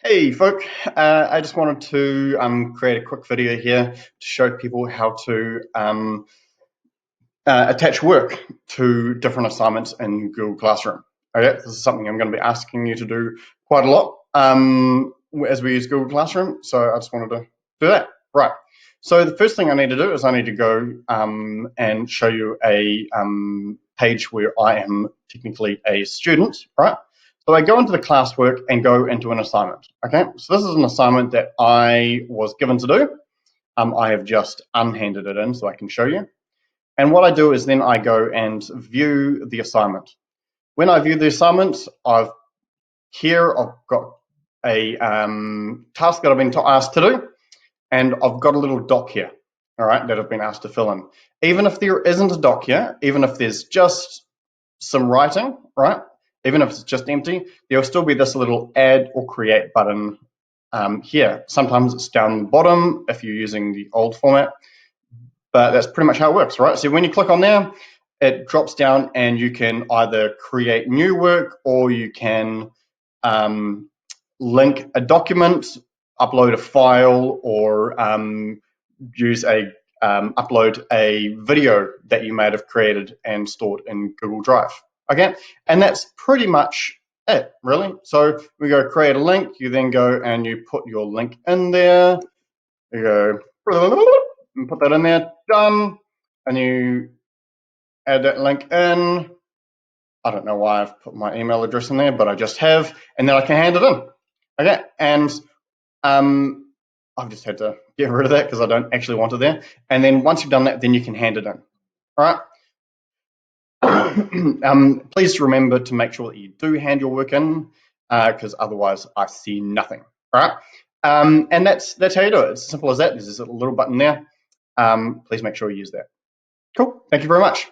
Hey folk, I just wanted to create a quick video here to show people how to attach work to different assignments in Google Classroom. Okay, this is something I'm going to be asking you to do quite a lot as we use Google Classroom, so I just wanted to do that. Right, so the first thing I need to do is I need to go and show you a page where I am technically a student, right? So I go into the classwork and go into an assignment. Okay, so this is an assignment that I was given to do. I have just unhanded it in so I can show you. And what I do is then I go and view the assignment. When I view the assignment, I've got a task that I've been asked to do, and I've got a little doc here, all right, that I've been asked to fill in. Even if there isn't a doc here, even if there's just some writing, right? Even if it's just empty, there'll still be this little add or create button here. Sometimes it's down the bottom if you're using the old format, but that's pretty much how it works, right? So when you click on there, it drops down and you can either create new work or you can link a document, upload a file, or upload a video that you may have created and stored in Google Drive. Okay, and that's pretty much it, really. So we go create a link, you then go and you put your link in there, you go and put that in there, done, and you add that link in. I don't know why I've put my email address in there, but I just have, and then I can hand it in. Okay, and I've just had to get rid of that because I don't actually want it there. And then once you've done that, then you can hand it in. All right. Please remember to make sure that you do hand your work in, because otherwise I see nothing. All right. And that's how you do it. It's as simple as that. There's this little button there. Please make sure you use that. Cool. Thank you very much.